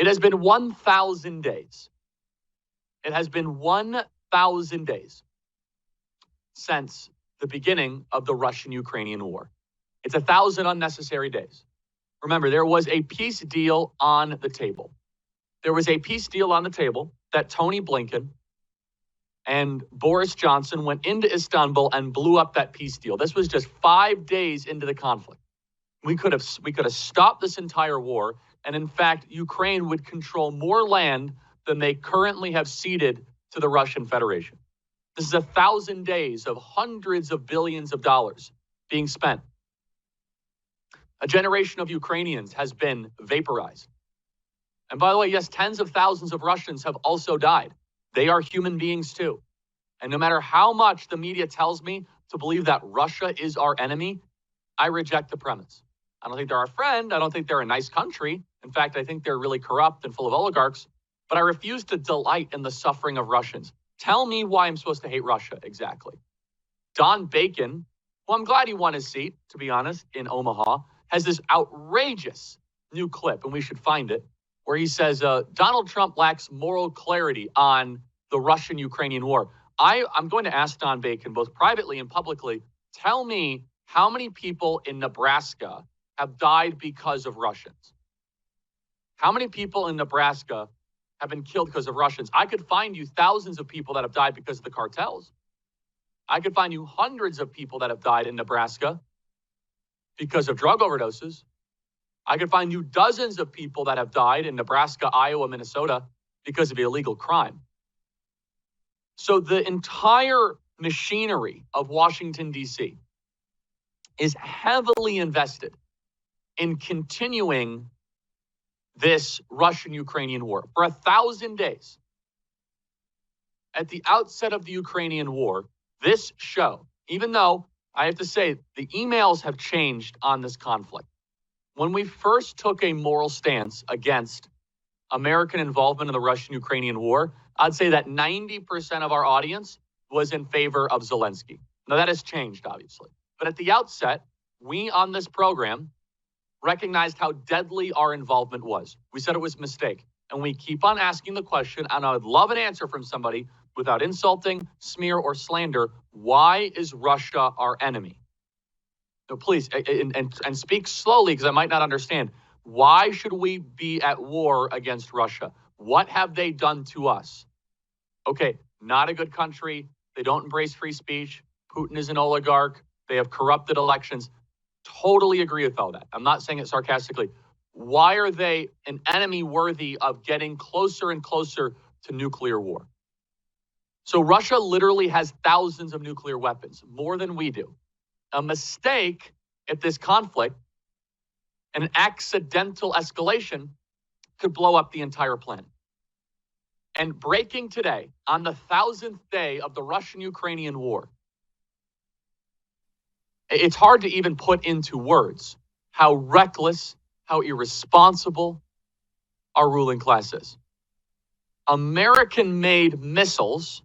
has been 1,000 days. It has been 1,000 days since the beginning of the Russian-Ukrainian war. It's 1,000 unnecessary days. Remember, there was a peace deal on the table. There was a peace deal on the table that Tony Blinken and Boris Johnson went into Istanbul and blew up that peace deal. This was just 5 days into the conflict. We could have stopped this entire war, and in fact, Ukraine would control more land than they currently have ceded to the Russian Federation. This is 1,000 days of hundreds of billions of dollars being spent. A generation of Ukrainians has been vaporized. And by the way, yes, tens of thousands of Russians have also died. They are human beings too. And no matter how much the media tells me to believe that Russia is our enemy, I reject the premise. I don't think they're our friend. I don't think they're a nice country. In fact, I think they're really corrupt and full of oligarchs. But I refuse to delight in the suffering of Russians. Tell me why I'm supposed to hate Russia exactly. Don Bacon, well, I'm glad he won his seat, to be honest, in Omaha, has this outrageous new clip, and we should find it, where he says Donald Trump lacks moral clarity on the Russian-Ukrainian war. I'm going to ask Don Bacon, both privately and publicly, tell me how many people in Nebraska have died because of Russians? How many people in Nebraska have been killed because of Russians? I could find you thousands of people that have died because of the cartels. I could find you hundreds of people that have died in Nebraska because of drug overdoses. I could find you dozens of people that have died in Nebraska, Iowa, Minnesota because of illegal crime. So the entire machinery of Washington, D.C. is heavily invested in continuing this Russian-Ukrainian war for 1,000 days. At the outset of the Ukrainian war, this show, even though I have to say the emails have changed on this conflict. When we first took a moral stance against American involvement in the Russian-Ukrainian war, I'd say that 90% of our audience was in favor of Zelensky. Now, that has changed, obviously. But at the outset, we on this program recognized how deadly our involvement was. We said it was a mistake. And we keep on asking the question, and I would love an answer from somebody without insulting, smear, or slander. Why is Russia our enemy? So please, and speak slowly because I might not understand. Why should we be at war against Russia? What have they done to us? Okay, not a good country. They don't embrace free speech. Putin is an oligarch. They have corrupted elections. Totally agree with all that. I'm not saying it sarcastically. Why are they an enemy worthy of getting closer and closer to nuclear war? So Russia literally has thousands of nuclear weapons, more than we do. A mistake at this conflict, an accidental escalation, could blow up the entire planet. And breaking today, on the 1,000th day of the Russian-Ukrainian war, it's hard to even put into words how reckless, how irresponsible our ruling class is. American-made missiles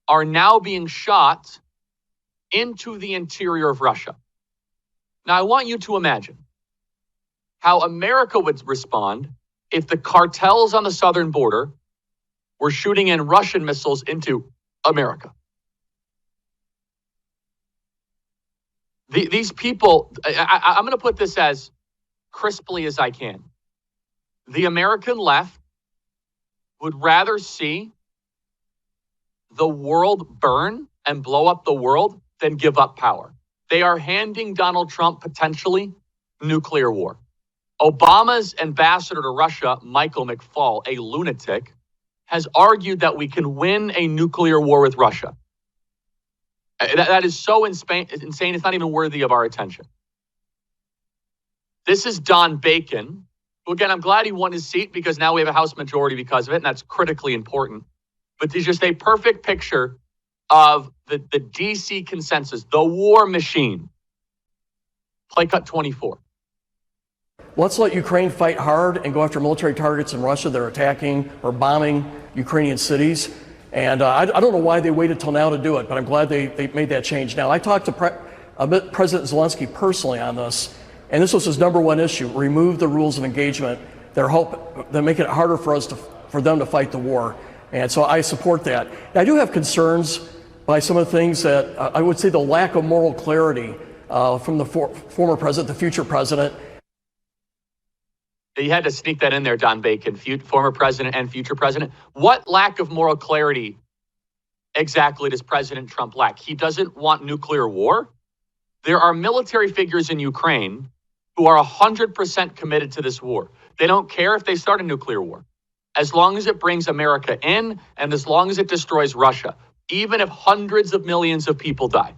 are now being shot into the interior of Russia. Now, I want you to imagine how America would respond if the cartels on the southern border were shooting in Russian missiles into America. These people, I'm going to put this as crisply as I can. The American left would rather see the world burn and blow up the world than give up power. They are handing Donald Trump potentially nuclear war. Obama's ambassador to Russia, Michael McFaul, a lunatic, has argued that we can win a nuclear war with Russia. That is so insane, it's not even worthy of our attention. This is Don Bacon, who, again, I'm glad he won his seat because now we have a House majority because of it, and that's critically important. But there's just a perfect picture of the DC consensus, the war machine. Play cut 24. Let's let Ukraine fight hard and go after military targets in Russia that are attacking or bombing Ukrainian cities. And I don't know why they waited till now to do it, but I'm glad they made that change. Now, I talked to President Zelensky personally on this, and this was his number one issue: remove the rules of engagement They're making it harder for them to fight the war. And so I support that. And I do have concerns by some of the things that I would say the lack of moral clarity from the former president, the future president. You had to sneak that in there, Don Bacon, former president and future president. What lack of moral clarity exactly does President Trump lack? He doesn't want nuclear war. There are military figures in Ukraine who are 100% committed to this war. They don't care if they start a nuclear war, as long as it brings America in and as long as it destroys Russia, even if hundreds of millions of people die.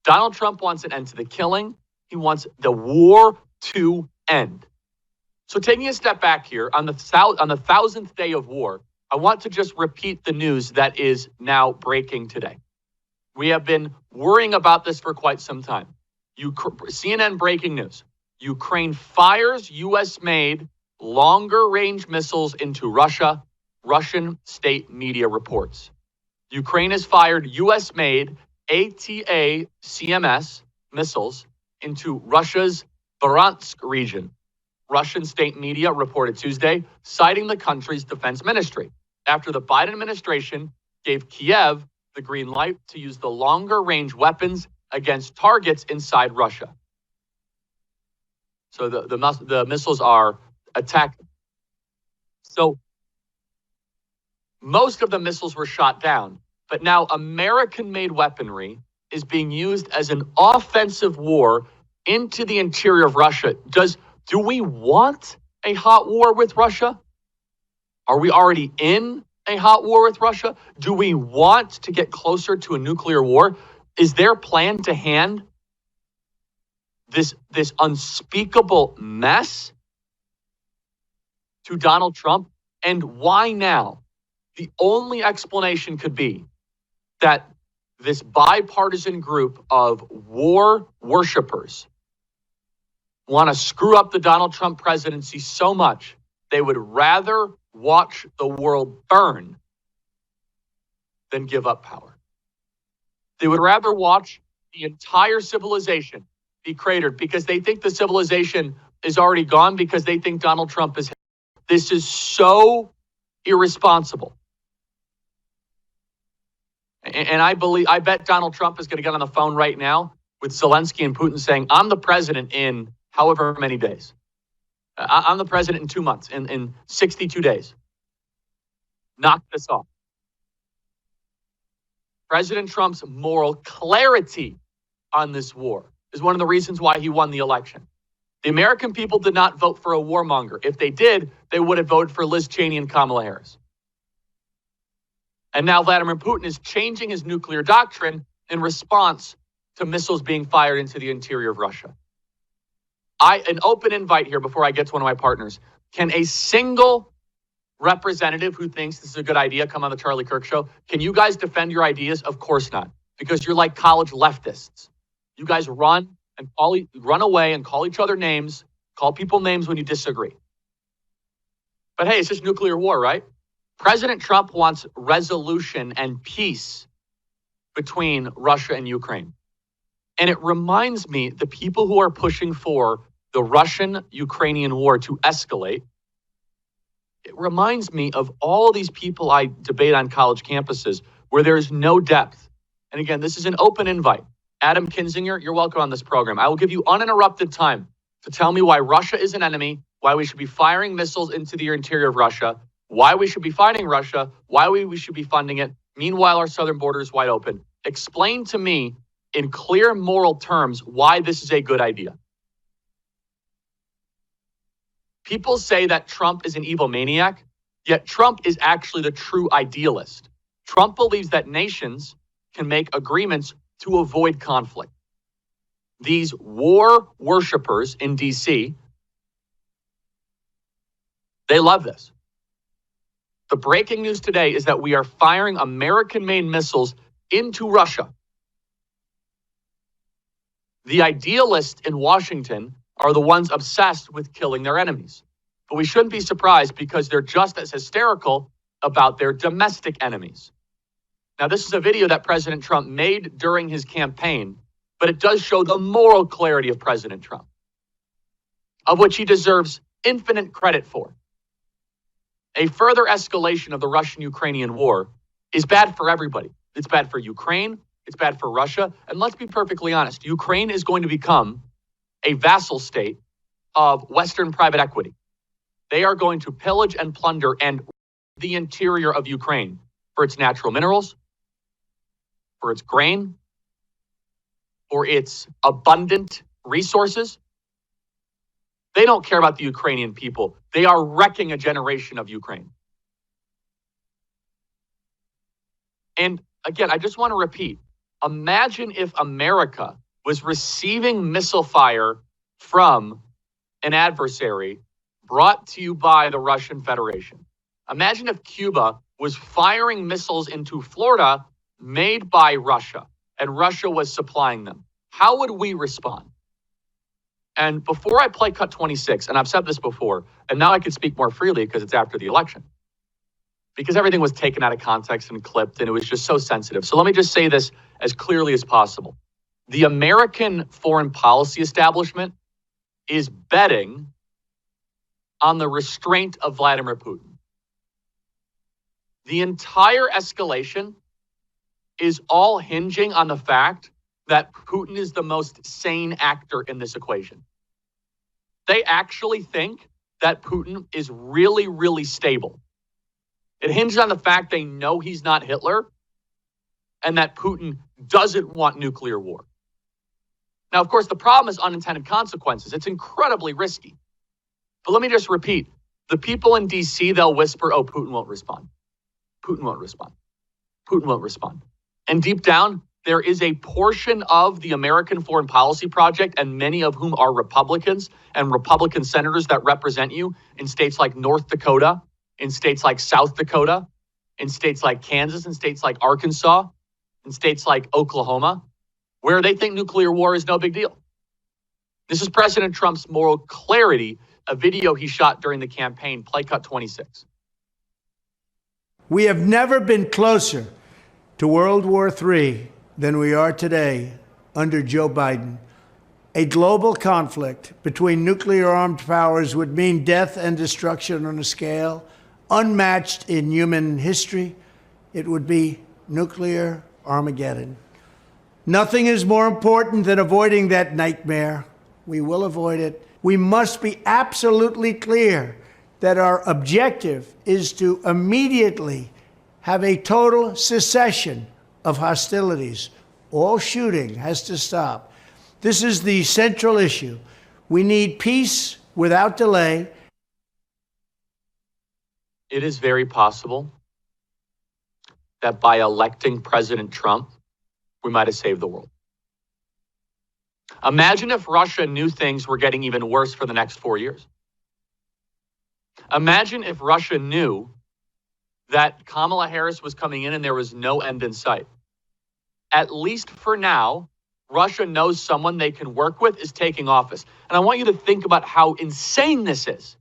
Donald Trump wants an end to the killing. He wants the war to end. So taking a step back here, on the 1,000th day of war, I want to just repeat the news that is now breaking today. We have been worrying about this for quite some time. CNN breaking news. Ukraine fires U.S.-made longer-range missiles into Russia, Russian state media reports. Ukraine has fired U.S.-made ATA-CMS missiles into Russia's Bryansk region. Russian state media reported Tuesday, citing the country's defense ministry, after the Biden administration gave Kiev the green light to use the longer-range weapons against targets inside Russia. So the missiles are attacked. So most of the missiles were shot down, but now American-made weaponry is being used as an offensive war into the interior of Russia. Do we want a hot war with Russia? Are we already in a hot war with Russia? Do we want to get closer to a nuclear war? Is their plan to hand this unspeakable mess to Donald Trump? And why now? The only explanation could be that this bipartisan group of war worshipers want to screw up the Donald Trump presidency so much, they would rather watch the world burn than give up power. They would rather watch the entire civilization be cratered because they think the civilization is already gone because they think Donald Trump is. This is so irresponsible. And I bet Donald Trump is going to get on the phone right now with Zelensky and Putin saying, I'm the president in however many days. I'm the president in 2 months, in 62 days. Knock this off. President Trump's moral clarity on this war is one of the reasons why he won the election. The American people did not vote for a warmonger. If they did, they would have voted for Liz Cheney and Kamala Harris. And now Vladimir Putin is changing his nuclear doctrine in response to missiles being fired into the interior of Russia. An open invite here before I get to one of my partners. Can a single representative who thinks this is a good idea come on the Charlie Kirk Show? Can you guys defend your ideas? Of course not, because you're like college leftists. You guys run away and call each other names, call people names when you disagree. But hey, it's just nuclear war, right? President Trump wants resolution and peace between Russia and Ukraine. And it reminds me, the people who are pushing for the Russian-Ukrainian war to escalate, it reminds me of all these people I debate on college campuses where there's no depth. And again, this is an open invite. Adam Kinzinger, you're welcome on this program. I will give you uninterrupted time to tell me why Russia is an enemy, why we should be firing missiles into the interior of Russia, why we should be fighting Russia, why we should be funding it. Meanwhile, our southern border is wide open. Explain to me in clear moral terms why this is a good idea. People say that Trump is an evil maniac, yet Trump is actually the true idealist. Trump believes that nations can make agreements to avoid conflict. These war worshipers in D.C., they love this. The breaking news today is that we are firing American-made missiles into Russia. The idealists in Washington are the ones obsessed with killing their enemies. But we shouldn't be surprised because they're just as hysterical about their domestic enemies. Now, this is a video that President Trump made during his campaign, but it does show the moral clarity of President Trump, of which he deserves infinite credit for. A further escalation of the Russian-Ukrainian war is bad for everybody. It's bad for Ukraine. It's bad for Russia. And let's be perfectly honest. Ukraine is going to become a vassal state of Western private equity. They are going to pillage and plunder and the interior of Ukraine for its natural minerals, for its grain, for its abundant resources. They don't care about the Ukrainian people. They are wrecking a generation of Ukraine. And again, I just want to repeat, imagine if America was receiving missile fire from an adversary brought to you by the Russian Federation. Imagine if Cuba was firing missiles into Florida made by Russia and Russia was supplying them. How would we respond? And before I play cut 26, and I've said this before, and now I can speak more freely because it's after the election, because everything was taken out of context and clipped, and it was just so sensitive. So let me just say this as clearly as possible. The American foreign policy establishment is betting on the restraint of Vladimir Putin. The entire escalation is all hinging on the fact that Putin is the most sane actor in this equation. They actually think that Putin is really, really stable. It hinges on the fact they know he's not Hitler and that Putin doesn't want nuclear war. Now, of course, the problem is unintended consequences. It's incredibly risky. But let me just repeat. The people in D.C., they'll whisper, oh, Putin won't respond. Putin won't respond. Putin won't respond. And deep down, there is a portion of the American foreign policy project, and many of whom are Republicans and Republican senators that represent you in states like North Dakota, in states like South Dakota, in states like Kansas, in states like Arkansas, in states like Oklahoma, where they think nuclear war is no big deal. This is President Trump's moral clarity, a video he shot during the campaign, play cut 26. We have never been closer to World War III than we are today under Joe Biden. A global conflict between nuclear-armed powers would mean death and destruction on a scale unmatched in human history. It would be nuclear Armageddon. Nothing is more important than avoiding that nightmare. We will avoid it. We must be absolutely clear that our objective is to immediately have a total cessation of hostilities. All shooting has to stop. This is the central issue. We need peace without delay. It is very possible that by electing President Trump, we might have saved the world. Imagine if Russia knew things were getting even worse for the next 4 years. Imagine if Russia knew that Kamala Harris was coming in and there was no end in sight. At least for now, Russia knows someone they can work with is taking office. And I want you to think about how insane this is.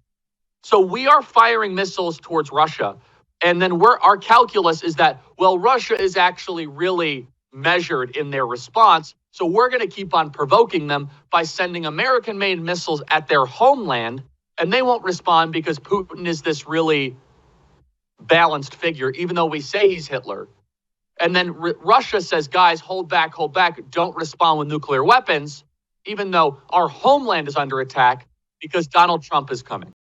So we are firing missiles towards Russia. And then our calculus is that, well, Russia is actually really measured in their response. So we're going to keep on provoking them by sending American-made missiles at their homeland. And they won't respond because Putin is this really balanced figure, even though we say he's Hitler. And then Russia says, guys, hold back, don't respond with nuclear weapons, even though our homeland is under attack because Donald Trump is coming.